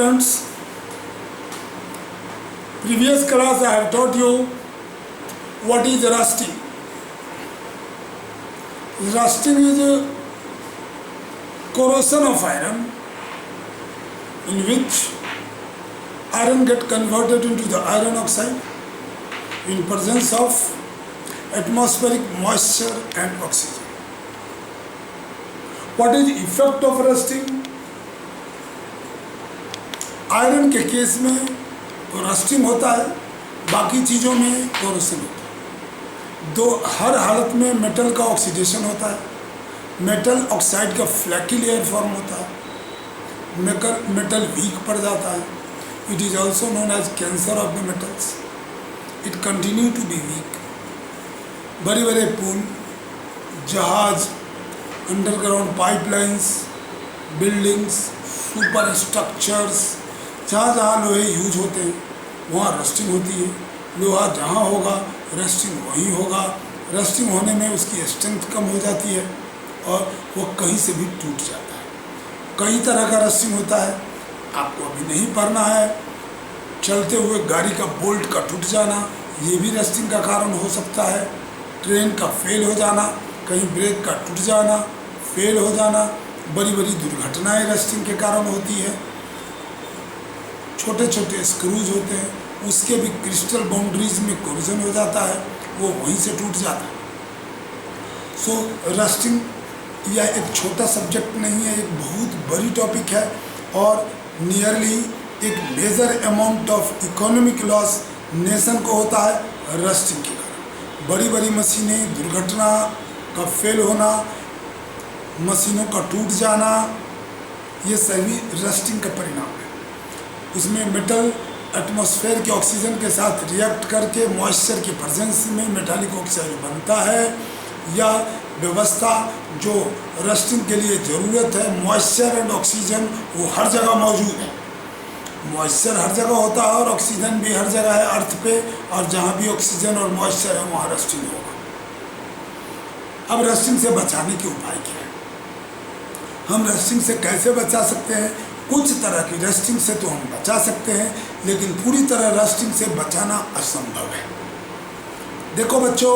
students, previous class I have taught you what is rusting. Rusting is a corrosion of iron in which iron get converted into the iron oxide in presence of atmospheric moisture and oxygen. What is the effect of rusting? Iron के case में rusting होता है, बाकी चीज़ों में corrosion होता है। दो हर हालत में मेटल का ऑक्सीडेशन होता है, मेटल ऑक्साइड का फ्लैकी लेयर फॉर्म होता है, मेटल वीक पड़ जाता है। It is also known as cancer of the metals. It continue to be weak. बड़े बड़े पुल, जहाज, underground pipelines, buildings, super structures, जहाँ जहाँ लोहे यूज होते हैं वहाँ रस्टिंग होती है। लोहा जहाँ होगा रस्टिंग वहीं होगा। रस्टिंग होने में उसकी स्ट्रेंथ कम हो जाती है और वो कहीं से भी टूट जाता है। कई तरह का रस्टिंग होता है, आपको अभी नहीं पढ़ना है। चलते हुए गाड़ी का बोल्ट का टूट जाना, ये भी रस्टिंग का कारण हो सकता है। ट्रेन का फेल हो जाना, कहीं ब्रेक का टूट जाना, फेल हो जाना, बड़ी बड़ी दुर्घटनाएं रस्टिंग के कारण होती है। छोटे छोटे स्क्रूज होते हैं, उसके भी क्रिस्टल बाउंड्रीज में कोरोजन हो जाता है, वो वहीं से टूट जाता है। सो रस्टिंग यह एक छोटा सब्जेक्ट नहीं है, एक बहुत बड़ी टॉपिक है और नियरली एक major amount of economic loss nation को होता है रस्टिंग के कारण। बड़ी बड़ी मशीनें, दुर्घटना का फेल होना, मशीनों का टूट जाना, ये सभी रस्टिंग का परिणाम है। उसमें मेटल एटमॉस्फेयर के ऑक्सीजन के साथ रिएक्ट करके मॉइस्चर की प्रेजेंस में मेटालिक ऑक्साइड बनता है। या व्यवस्था जो रस्टिंग के लिए ज़रूरत है, मॉइस्चर एंड ऑक्सीजन, वो हर जगह मौजूद है। मॉइस्चर हर जगह होता है और ऑक्सीजन भी हर जगह है अर्थ पे, और जहाँ भी ऑक्सीजन और मॉइस्चर है वहाँ रस्टिंग होगा। अब रस्टिंग से बचाने के उपाय क्या है? हम रस्टिंग से कैसे बचा सकते हैं? कुछ तरह की रस्टिंग से तो हम बचा सकते हैं, लेकिन पूरी तरह रस्टिंग से बचाना असंभव है। देखो बच्चों,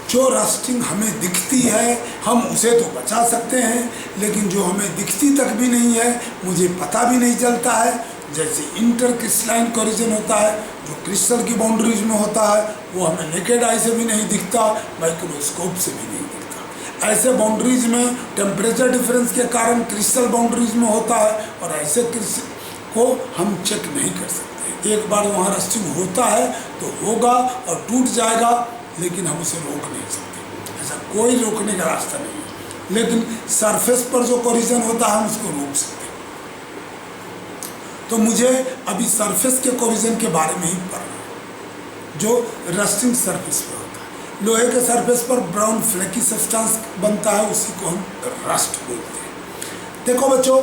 जो रस्टिंग हमें दिखती है हम उसे तो बचा सकते हैं, लेकिन जो हमें दिखती तक भी नहीं है, मुझे पता भी नहीं चलता है, जैसे इंटरक्रिस्टलाइन कोरोजन होता है जो क्रिस्टल की बाउंड्रीज में होता है, वो हमें नेकेड आई से भी नहीं दिखता, माइक्रोस्कोप से भी नहीं दिखता। ऐसे बाउंड्रीज में टेम्परेचर डिफरेंस के कारण क्रिस्टल बाउंड्रीज में होता है और ऐसे क्रिस्टल को हम चेक नहीं कर सकते। एक बार वहाँ रस्टिंग होता है तो होगा और टूट जाएगा, लेकिन हम उसे रोक नहीं सकते। ऐसा कोई रोकने का रास्ता नहीं है, लेकिन सरफेस पर जो कोरिजन होता है हम उसको रोक सकते हैं। तो मुझे अभी सरफेस के कोरिजन के बारे में ही पढ़ना है, जो रस्टिंग सरफेस पर होता है। लोहे के सरफेस पर ब्राउन फ्लेकी सब्सटेंस बनता है, उसी को हम रस्ट बोलते हैं। देखो बच्चों,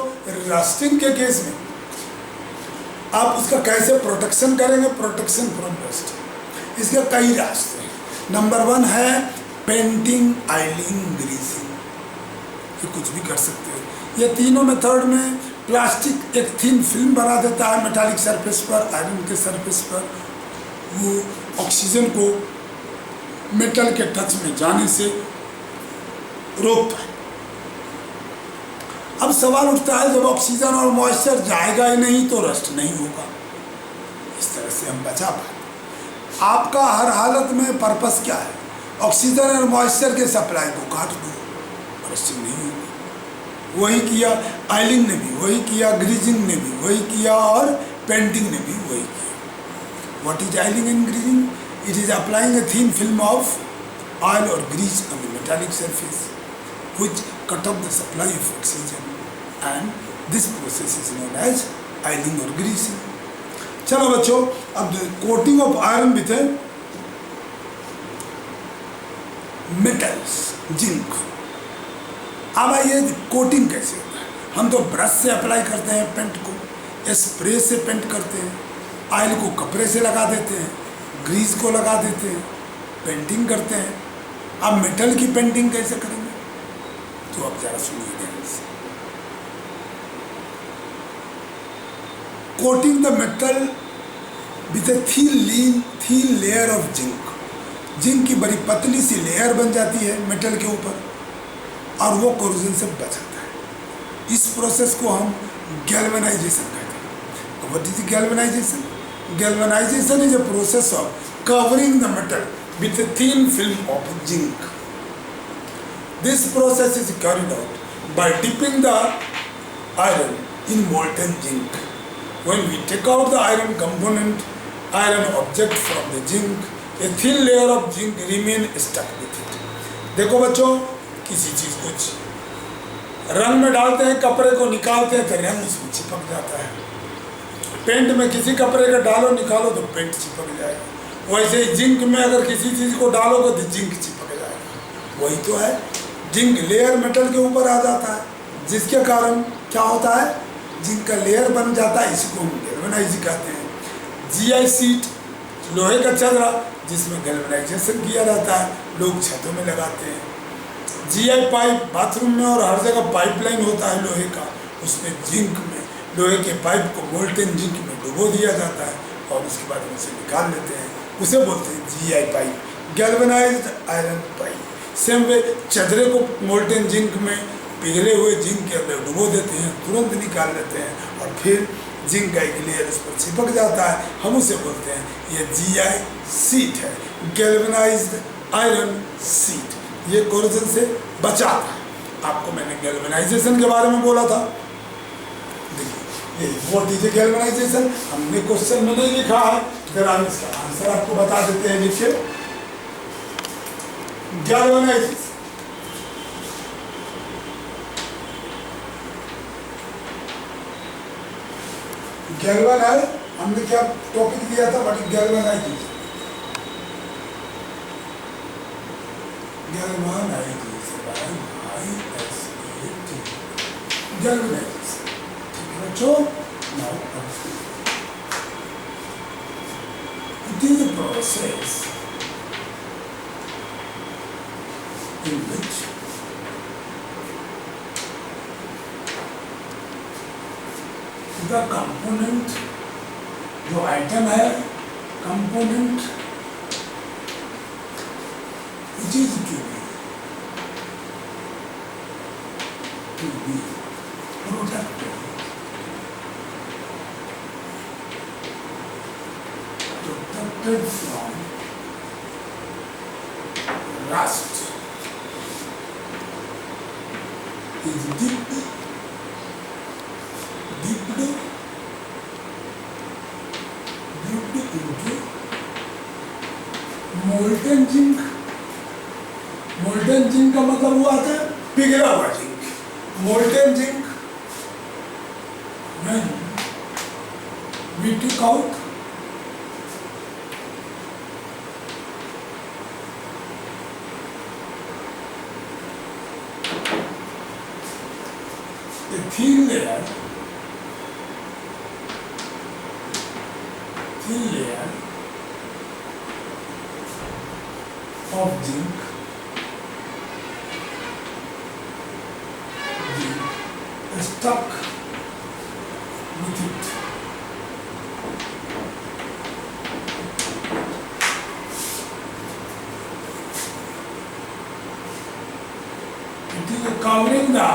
रस्टिंग के केस में आप उसका कैसे प्रोटेक्शन करेंगे? प्रोटेक्शन फ्रॉम रस्ट, इसके कई रास्ते हैं। नंबर 1 है पेंटिंग, आयलिंग, ग्रीसिंग। ये कुछ भी कर सकते हो। ये तीनों मेथड में प्लास्टिक एक थिन फिल्म बना देता है मेटालिक सरफेस पर, आयरन के सरफेस पर। वो ऑक्सीजन को मेटल के टच में जाने से रोकता है। अब सवाल उठता है, जब ऑक्सीजन और मॉइस्चर जाएगा ही नहीं तो रस्ट नहीं होगा। इस तरह से हम बचा पाए। आपका हर हालत में पर्पस क्या है? ऑक्सीजन और मॉइस्चर के सप्लाई को काट दो, रस्टिंग नहीं होगी। वही किया आयलिंग ने भी, वही किया ग्रीजिंग ने भी, वही किया और पेंटिंग ने भी वही किया। What is oiling and greasing? It is applying a thin film of oil or grease on the metallic surface, which cut off the supply of oxygen, and this process is known as oiling or greasing. चलो बच्चों, अब coating of iron with metals, zinc. अब आइए coating कैसे होता है? हम तो ब्रश से अप्लाई करते हैं पेंट को, स्प्रे से पेंट करते हैं, ऑयल को कपड़े से लगा देते हैं, ग्रीस को लगा देते हैं, पेंटिंग करते हैं। अब मेटल की पेंटिंग कैसे करेंगे? तो अब जरा सुनिए ध्यान से। Coating the metal with A thin layer of zinc. Zinc की बड़ी पतली सी लेयर बन जाती है मेटल के ऊपर और वो कोरोजन से बचाता है। इस प्रोसेस को हम गैल्वेनाइजेशन कहते हैं। What is galvanisation? Galvanization is a process of covering the metal with a thin film of zinc. This process is carried out by dipping the iron in molten zinc. When we take out the iron component, iron object from the zinc, a thin layer of zinc remain stuck with it. देखो बच्चों, किसी चीज को रंग में डालते हैं, कपड़े को निकालते हैं तो रंग उसमें चिपक जाता है। पेंट में किसी कपड़े का डालो निकालो तो पेंट चिपक जाएगा। वैसे ही जिंक में अगर किसी चीज़ को डालोगे तो जिंक चिपक जाएगा। वही तो है, जिंक लेयर मेटल के ऊपर आ जाता है, जिसके कारण क्या होता है, जिंक का लेयर बन जाता है। इसको हम गैल्वेनाइज कहते हैं। जीआई सीट लोहे का चदरा जिसमें गैल्वेनाइजेशन किया जाता है, लोग छतों में लगाते हैं। जीआई पाइप बाथरूम में और हर जगह पाइपलाइन होता है लोहे का, उसमें जिंक में लोहे के पाइप को मोल्टेन जिंक में डुबो दिया जाता है और उसके बाद उसे निकाल लेते हैं, उसे बोलते हैं GI pipe, galvanised iron pipe. Same way चदरे को मोल्टेन जिंक में पिघले हुए जिंक के अंदर डुबो देते हैं, तुरंत निकाल लेते हैं और फिर जिंक का एक लेयर उस पर चिपक जाता है, हम उसे बोलते हैं ये जीआई सीट है, गैल्वेनाइज्ड आयरन सीट। ये कोरोजन से बचाता है। आपको मैंने गैल्वेनाइजेशन के बारे में बोला था। व्हाट इज गैल्वेनाइजेशन हमने क्वेश्चन में नहीं लिखा है, जरा हम इसका आंसर आपको बता देते हैं। लिखिए गैल्वेनाइजेशन, गैल्वेनाइज हमने क्या टॉपिक दिया था, but galvanisation, galvanisation galvanisation. So now it is a process in which the component, जो आइटम है, component which is to be protected, from rust is dipped into molten zinc। molten zinc का मतलब हुआ था पिघला हुआ zinc. molten zinc when we took out a thin layer of zinc stuck with it। It is covering the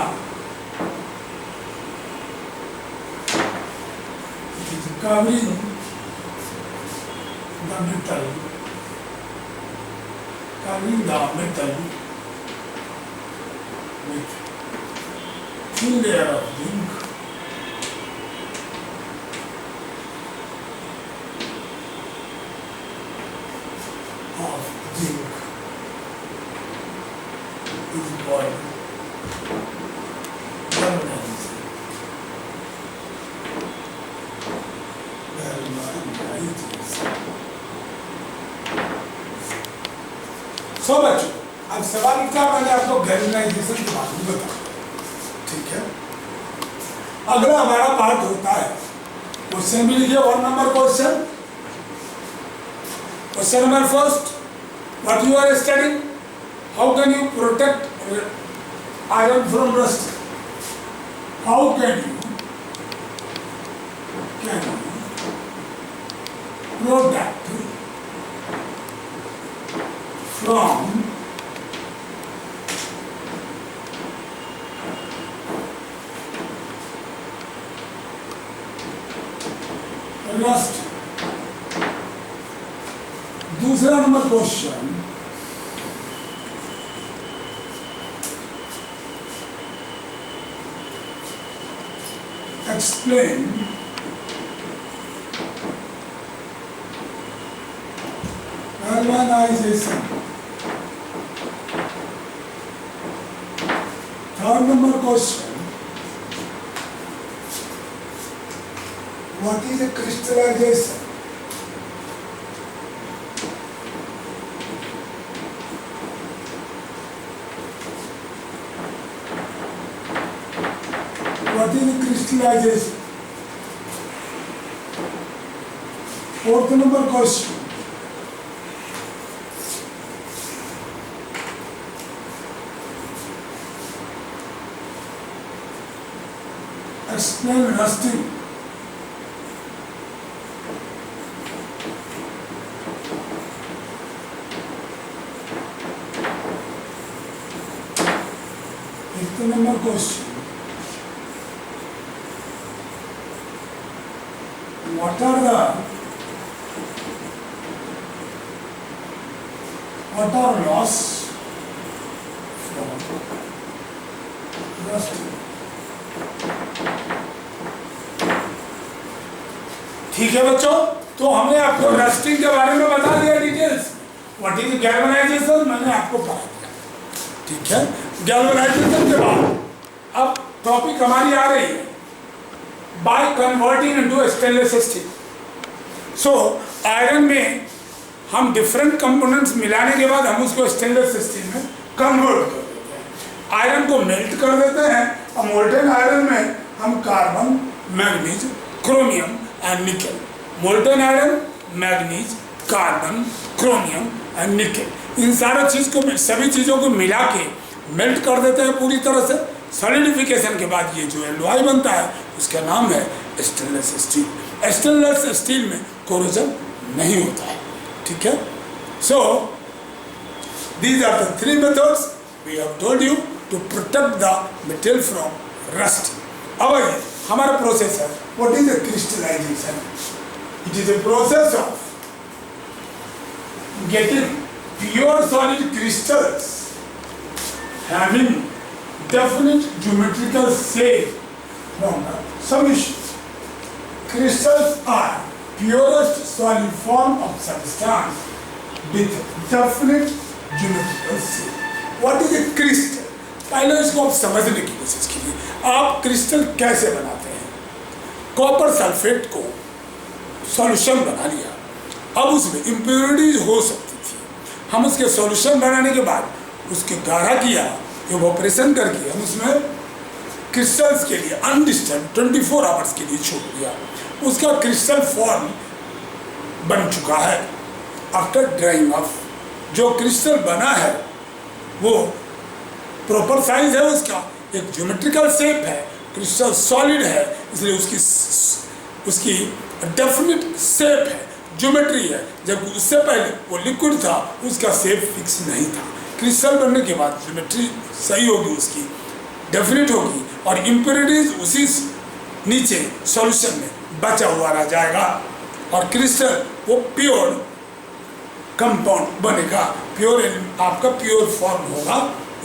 metal, with thin layer of zinc is called galvanization। सो बच्चों, अब सवाल उठा, मैंने आपको गैल्वेनाइजेशन के बारे में बताया, ठीक है। अगला हमारा पार्ट होता है क्वेश्चन भी लिखिए। 1 number question, question number first, what you are studying, how can you protect iron from rust, how can you can product from rust. दूसरा number question, explain galvanization. Third number question, what is a crystallization? What is crystallization? Fourth number question, explain rusting. Fifth number question, what are loss from rusting? ठीक है बच्चों, तो हमने आपको rusting के बारे में बता दिया डिटेल्स। व्हाट इज गैल्वेनाइजेशन मैंने आपको बता दिया, ठीक है। गैल्वेनाइजेशन के बाद अब टॉपिक हमारी आ रही है by converting into stainless steel. So iron में हम डिफरेंट कंपोनेंट्स मिलाने के बाद हम उसको स्टेनलेस स्टील में कन्वर्ट कर देते हैं, आयरन को मेल्ट कर देते हैं। और मोल्टेन आयरन में हम carbon, manganese, chromium and nickel, molten iron, manganese, carbon, chromium and nickel, इन सारा चीज को, सभी चीज़ों को मिला के मेल्ट कर देते हैं पूरी तरह से। सॉलिडिफिकेशन के बाद ये जो एलॉय बनता है उसका नाम है स्टेनलेस स्टील। स्टेनलेस स्टील में कोरोजन नहीं होता है, ठीक है। So these are the three methods we have told you to protect the material from rust. अब आइए हमारा प्रोसेस है, what is the crystallization? It is a process of getting pure solid crystals having definite geometrical shape from the solution. Crystals are purest solid form of substance with definite geometrical shape. What is a crystal? पहले इसको आप समझने की कोशिश कीजिए। आप crystal कैसे बनाते हैं? कॉपर सल्फेट को सॉल्यूशन बना लिया, अब उसमें इम्प्योरिटीज हो सकती थी, हम उसके सॉल्यूशन बनाने के बाद उसके गाढ़ा किया, इवोपरेशन करके हम उसमें क्रिस्टल्स के लिए अनडिस्टर्ब 24 आवर्स के लिए छोड़ दिया, उसका क्रिस्टल फॉर्म बन चुका है। आफ्टर ड्राइंग ऑफ जो क्रिस्टल बना है वो प्रॉपर साइज है, उसका एक ज्योमेट्रिकल शेप है, क्रिस्टल सॉलिड है, इसलिए उसकी डेफिनिट शेप है, ज्योमेट्री है। जब उससे पहले वो लिक्विड था उसका शेप फिक्स नहीं था। क्रिस्टल बनने के बाद ज्योमेट्री सही होगी, उसकी डेफिनिट होगी और इम्प्योरिटीज उसी नीचे सॉल्यूशन में बचा हुआ रह जाएगा और क्रिस्टल वो प्योर कंपाउंड बनेगा, प्योर आपका प्योर फॉर्म होगा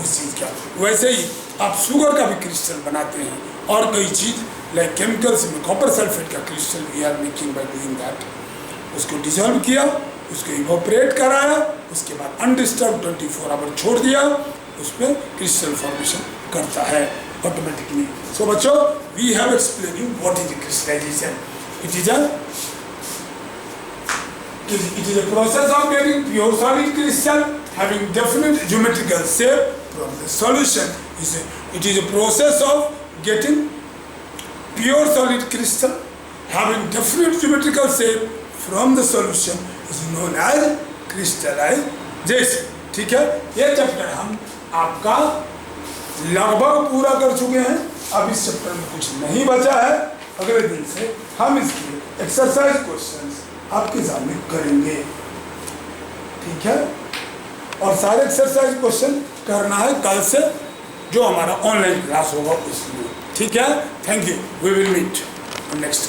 उस चीज़ का। वैसे ही आप शुगर का भी क्रिस्टल बनाते हैं और कई चीज़ लाइक केमिकल्स में कॉपर सल्फेट का crystal we are making by doing that. उसको डिजॉल्व किया, उसको इवोपरेट कराया, उसके बाद अनडिस्टर्ब 24 आवर छोड़ दिया, उस पर क्रिस्टल फॉर्मेशन करता है ऑटोमेटिकली। सो बच्चों, we have explain you what is crystallization. It is a process of getting pure solid crystal having definite geometrical shape from the solution. It is a process of getting pure solid crystal having definite geometrical shape from the solution is known as crystallization. ठीक है, ये chapter हम आपका लगभग पूरा कर चुके हैं। अब इस चैप्टर में कुछ नहीं बचा है अगले दिन से हम इसके एक्सरसाइज क्वेश्चंस आपके सामने करेंगे, ठीक है। और सारे एक्सरसाइज क्वेश्चन करना है कल से, जो हमारा ऑनलाइन क्लास होगा उसमें, ठीक है। Thank you, we will meet next.